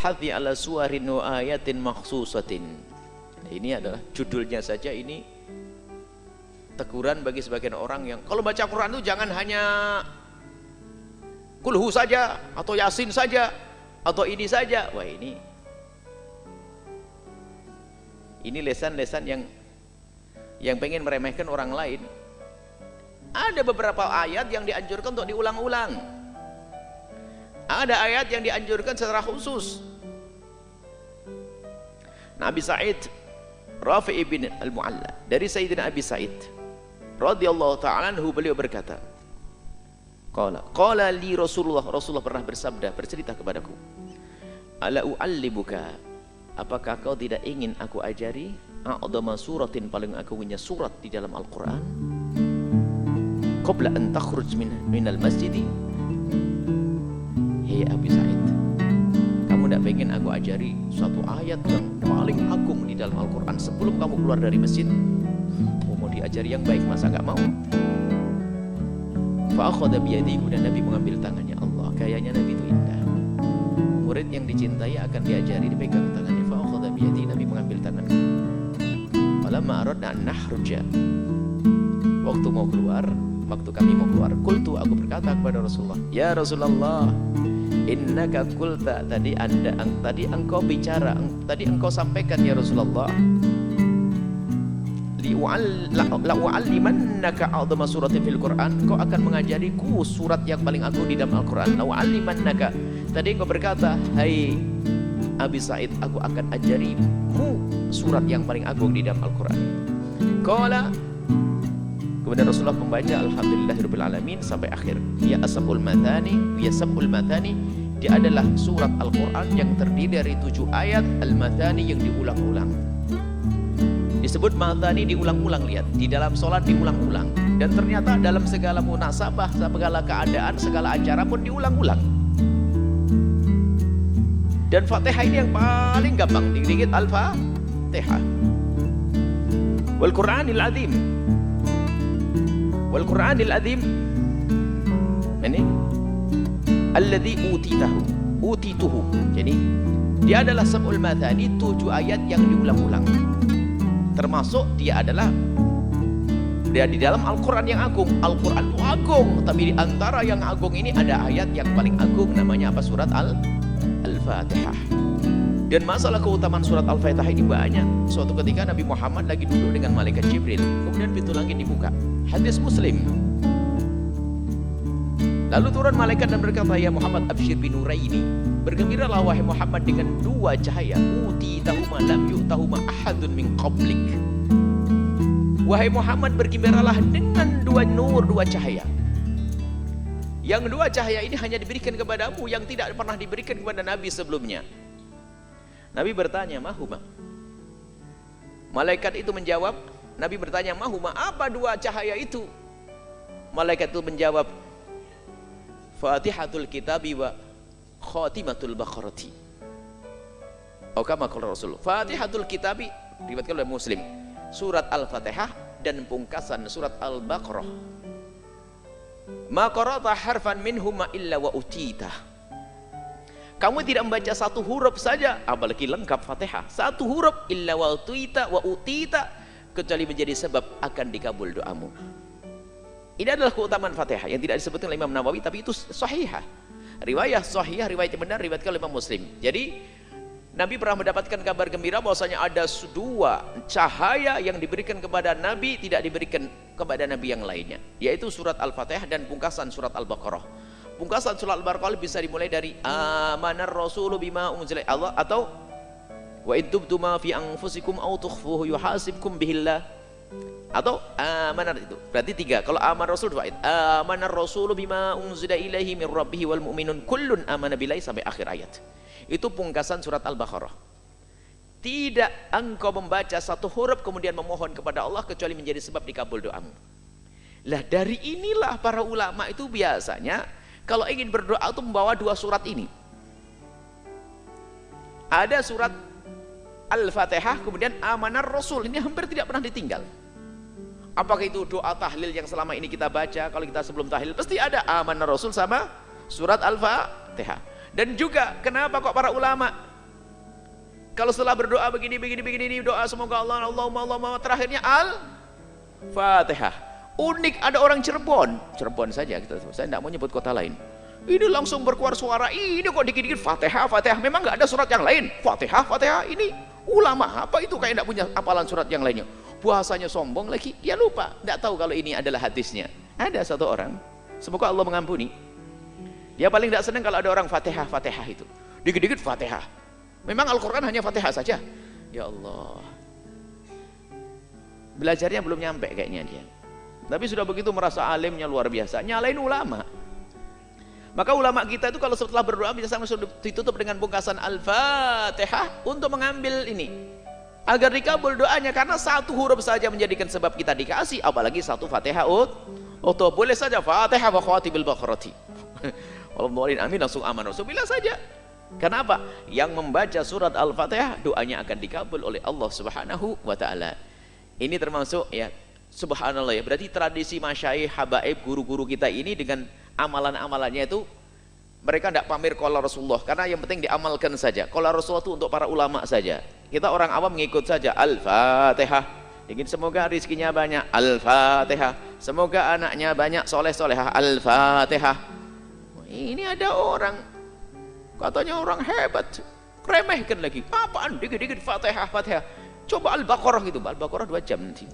hathi ala suwarin wa ayatin makhsusatin. Ini adalah judulnya saja, ini teguran bagi sebagian orang yang kalau baca Quran itu jangan hanya kulhu saja atau yasin saja atau ini saja. Wah, ini lesan-lesan yang pengen meremehkan orang lain. Ada beberapa ayat yang dianjurkan untuk diulang-ulang. Ada ayat yang dianjurkan secara khusus. Nabi Sa'id Rafi' bin Al-Mu'alla dari Sayyidina Abi Sa'id radhiyallahu ta'ala anhu, beliau berkata, qala li Rasulullah pernah bersabda, bercerita kepadaku, ala u'allimuka, apakah kau tidak ingin aku ajari a'dama suratin, paling agungnya surat di dalam Al-Quran, qabla an takhruj minal masjidi. Hei Abi Sa'id, kamu tidak pengen aku ajari suatu ayat yang paling agung di dalam Al-Quran sebelum kamu keluar dari masjid? Mau diajari yang baik, masa nggak mau? Fa'akhadha biyadihi, dan Nabi mengambil tangannya. Allah, kayaknya Nabi itu indah. Murid yang dicintai akan diajari, dipegang tangannya. Fa'akhadha biyadihi, Nabi mengambil tangannya. Falamma aradna an nakhruja, waktu kami mau keluar, qultu, aku berkata kepada Rasulullah, ya Rasulullah, innaka qulta, tadi engkau bicara, tadi engkau sampaikan ya Rasulullah, la'u'allimannaka a'dama suratin fil Qur'an, engkau akan mengajariku surat yang paling agung di dalam Al-Qur'an. La'u'allimannaka, tadi engkau berkata, hai Abi Sa'id, aku akan ajarimu surat yang paling agung di dalam Al-Qur'an. Qala, kemudian Rasulullah membaca alhamdulillahirabbil alamin sampai akhir. Ya sab'ul mathani, dia adalah surat Al-Qur'an yang terdiri dari 7 ayat al-mathani yang diulang-ulang. Disebut mathani diulang-ulang, lihat, di dalam sholat diulang-ulang, dan ternyata dalam segala munasabah, segala keadaan, segala acara pun diulang-ulang. Dan Fatihah ini yang paling gampang, dikit-dikit Al-Fatihah. Wal Qur'anil Azim, wal Qur'anil Azim, ini alladzi utituhu. Jadi dia adalah sab'ul mathani, 7 ayat yang diulang-ulang. Termasuk dia di dalam Al-Quran yang agung. Al-Quran itu agung, tapi di antara yang agung ini ada ayat yang paling agung, namanya apa? Surat Al-Fatihah. Dan masalah keutamaan surat Al-Fatihah ini banyak. Suatu ketika Nabi Muhammad lagi duduk dengan malaikat Jibril, kemudian pintu langit dibuka. Hadis Muslim. Lalu turun malaikat dan berkata, ya Muhammad, absyir binuraini, bergembiralah wahai Muhammad dengan 2 cahaya, utitahuma lam yu'tahuma ahadun min qablik. Wahai Muhammad, bergembiralah dengan 2 nur, 2 cahaya. Yang 2 cahaya ini hanya diberikan kepadamu, yang tidak pernah diberikan kepada Nabi sebelumnya. Nabi bertanya, mahuma? Malaikat itu menjawab, Nabi bertanya, mahuma, apa 2 cahaya itu? Malaikat itu menjawab, Fatihatul Kitabi wa Khatimatul Baqarati. Atau kama qala Rasul, Fatihatul Kitabi, diriwayatkan oleh Muslim, surat Al-Fatihah dan pungkasan surat Al-Baqarah. Ma qara'ta harfan minhuma illa wa utita. Kamu tidak membaca 1 huruf saja, apalagi lengkap Fatihah, 1 huruf illa wa utita, kecuali menjadi sebab akan dikabul doamu. Ini adalah keutamaan Fatihah yang tidak disebutkan oleh Imam Nawawi, tapi itu sahihah. Riwayah sahihah, riwayat yang benar, riwayatkan oleh Imam Muslim. Jadi Nabi pernah mendapatkan kabar gembira bahwasanya ada 2 cahaya yang diberikan kepada Nabi, tidak diberikan kepada Nabi yang lainnya, yaitu surat Al-Fatihah dan pungkasan surat Al-Baqarah. Pungkasan surat Al-Baqarah bisa dimulai dari amanar rasulu bima unzila Allah, atau wa in tubtum ma fi anfusikum aw tukhfuhu yuhasibkum bihillah, atau amanar, itu berarti 3. Kalau amanar rasul 2 ayat, amanar rasulu bima unzila ilaihi min rabbihi wal mu'minun kullun amana billahi, sampai akhir ayat. Itu pungkasan surat Al-Baqarah. Tidak engkau membaca 1 huruf kemudian memohon kepada Allah kecuali menjadi sebab dikabul doamu. Lah dari inilah para ulama itu biasanya kalau ingin berdoa itu membawa 2 surat ini. Ada surat Al-Fatihah, kemudian amanar rasul, ini hampir tidak pernah ditinggal. Apakah itu doa tahlil yang selama ini kita baca? Kalau kita sebelum tahlil pasti ada amanar rasul sama surat Al-Fatihah. Dan juga kenapa kok para ulama Kalau setelah berdoa begini ini doa semoga Allahumma terakhirnya Al-Fatihah. Unik, ada orang Cirebon saja kita, saya tidak mau nyebut kota lain. Ini langsung berkeluar suara, ini kok dikit-dikit Fatihah. Memang nggak ada surat yang lain. Fatihah. Ini ulama apa itu kayak tidak punya hafalan surat yang lainnya. Bahasanya sombong lagi, dia lupa, tidak tahu kalau ini adalah hadisnya. Ada satu orang, semoga Allah mengampuni, dia paling tidak senang kalau ada orang Fatihah itu. Dikit-dikit Fatihah. Memang Al-Quran hanya Fatihah saja. Ya Allah, belajarnya belum nyampe kayaknya dia. Tapi sudah begitu merasa alimnya luar biasa, nyalain ulama. Maka ulama kita itu kalau setelah berdoa bisa langsung ditutup dengan pungkasan Al-Fatihah untuk mengambil ini, agar dikabul doanya, karena satu huruf saja menjadikan sebab kita dikasih, apalagi satu Fatihah. Boleh saja Fatihah wa khatibil baqarati. Allahumma amin, langsung aman Rasulullah saja. Kenapa? Yang membaca surat Al-Fatihah doanya akan dikabul oleh Allah Subhanahu wa taala. Ini termasuk ya, subhanallah ya, berarti tradisi masyayikh, habaib, guru-guru kita ini dengan amalan-amalannya itu mereka tidak pamer qala Rasulullah, karena yang penting diamalkan saja. Qala Rasulullah itu untuk para ulama saja. Kita orang awam mengikut saja. Al-Fatihah. Ingin semoga rizkinya banyak. Al-Fatihah. Semoga anaknya banyak soleh-solehah. Al-Fatihah. Ini ada orang katanya orang hebat, remehkan lagi. Apaan dikit-dikit Fatihah. Coba Al-Baqarah gitu. Al-Baqarah 2 jam nanti.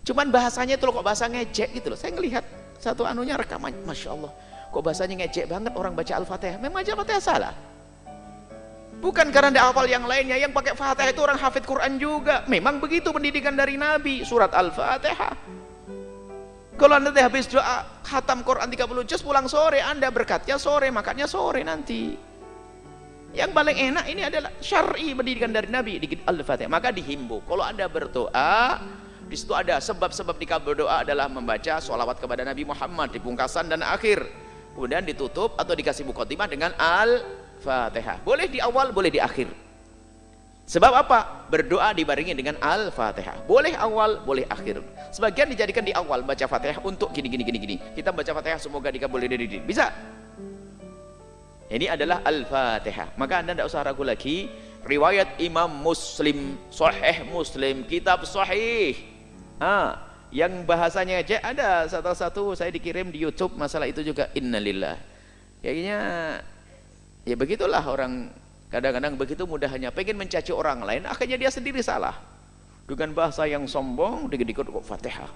Cuman bahasanya itu loh, kok bahasa ngejek gitu loh. Saya ngelihat satu anunya rekaman, Masya Allah, kok bahasanya ngejek banget orang baca Al-Fatihah. Memang baca Al-Fatihah salah? Bukan karena tidak hafal yang lainnya. Yang pakai Fatihah itu orang hafid Quran juga. Memang begitu pendidikan dari Nabi, surat Al-Fatihah. Kalau anda habis doa khatam Quran 30 juz pulang sore, anda berkatnya sore, makannya sore nanti. Yang paling enak ini adalah syar'i, pendidikan dari Nabi, dikit Al-Fatihah. Maka dihimbau kalau anda berdoa, di situ ada sebab-sebab dikabul doa adalah membaca sholawat kepada Nabi Muhammad di pungkasan dan akhir, kemudian ditutup atau dikasih muqaddimah dengan Al-Fatihah. Boleh di awal, boleh di akhir. Sebab apa? Berdoa dibarengi dengan Al-Fatihah. Boleh awal, boleh akhir. Sebagian dijadikan di awal baca Fatihah untuk gini. Kita baca Fatihah semoga dikabul ini. Bisa. Ini adalah Al-Fatihah. Maka anda tidak usah ragu lagi. Riwayat Imam Muslim, Sahih Muslim, kitab sahih. Yang bahasanya aja ada satu-satu saya dikirim di YouTube masalah itu juga. Innalillah. Kayaknya ya begitulah orang. Kadang-kadang begitu mudahnya pengen mencaci orang lain, akhirnya dia sendiri salah. Dengan bahasa yang sombong, dikit-dikit kok Fatihah.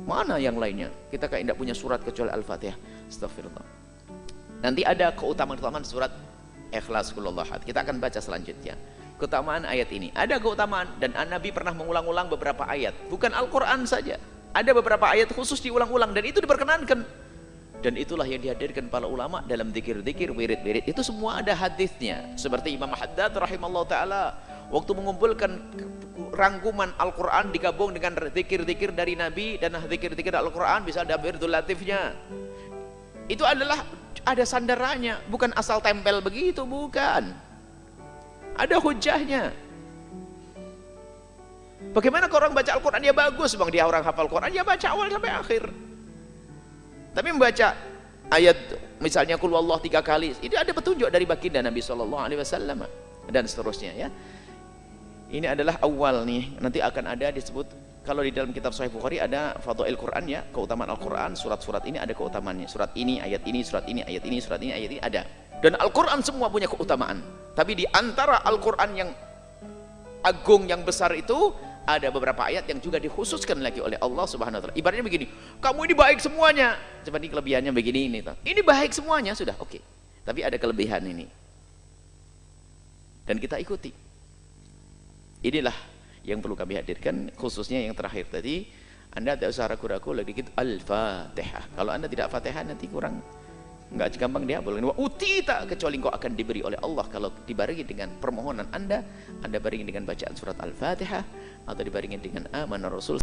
Mana yang lainnya? Kita kayak tidak punya surat kecuali Al-Fatihah. Astagfirullah. Nanti ada keutamaan surat Ikhlas Qul Ahad. Kita akan baca selanjutnya. Keutamaan ayat ini. Ada keutamaan dan Nabi pernah mengulang-ulang beberapa ayat. Bukan Al-Quran saja. Ada beberapa ayat khusus diulang-ulang dan itu diperkenankan. Dan itulah yang dihadirkan para ulama dalam zikir-zikir, wirid-wirid. Itu semua ada hadisnya. Seperti Imam Haddad rahimahullah ta'ala, waktu mengumpulkan rangkuman Al-Quran digabung dengan zikir-zikir dari Nabi dan zikir-zikir Al-Quran, bisa ada wirdul latifnya. Itu adalah ada sandarannya, bukan asal tempel begitu, bukan. Ada hujahnya. Bagaimana kalau orang baca Al-Quran, ya bagus bang, dia orang hafal Quran, ya baca awal sampai akhir. Tapi membaca ayat misalnya Qul Huwallah 3 kali, itu ada petunjuk dari baginda Nabi SAW dan seterusnya ya. Ini adalah awal nih, nanti akan ada disebut, kalau di dalam kitab Sahih Bukhari ada Fadhail Quran ya, keutamaan Al-Quran, surat-surat ini ada keutamaannya, surat ini, ayat ini, surat ini, ayat ini, surat ini, ayat ini ada. Dan Al-Quran semua punya keutamaan. Tapi di antara Al-Quran yang agung, yang besar itu, ada beberapa ayat yang juga dikhususkan lagi oleh Allah Subhanahu wa taala. Ibaratnya begini, kamu ini baik semuanya. Seperti kelebihannya begini ini. Ini baik semuanya sudah, oke. Tapi ada kelebihan ini. Dan kita ikuti. Inilah yang perlu kami hadirkan, khususnya yang terakhir tadi. Anda tidak usah ragu-ragu lagi gitu Al-Fatihah. Kalau Anda tidak Fatihah nanti kurang, enggak gampang dia boleh utita, kecuali engkau akan diberi oleh Allah kalau dibarengi dengan permohonan Anda barengi dengan bacaan surat Al-Fatihah atau dibarengi dengan amanah Rasul.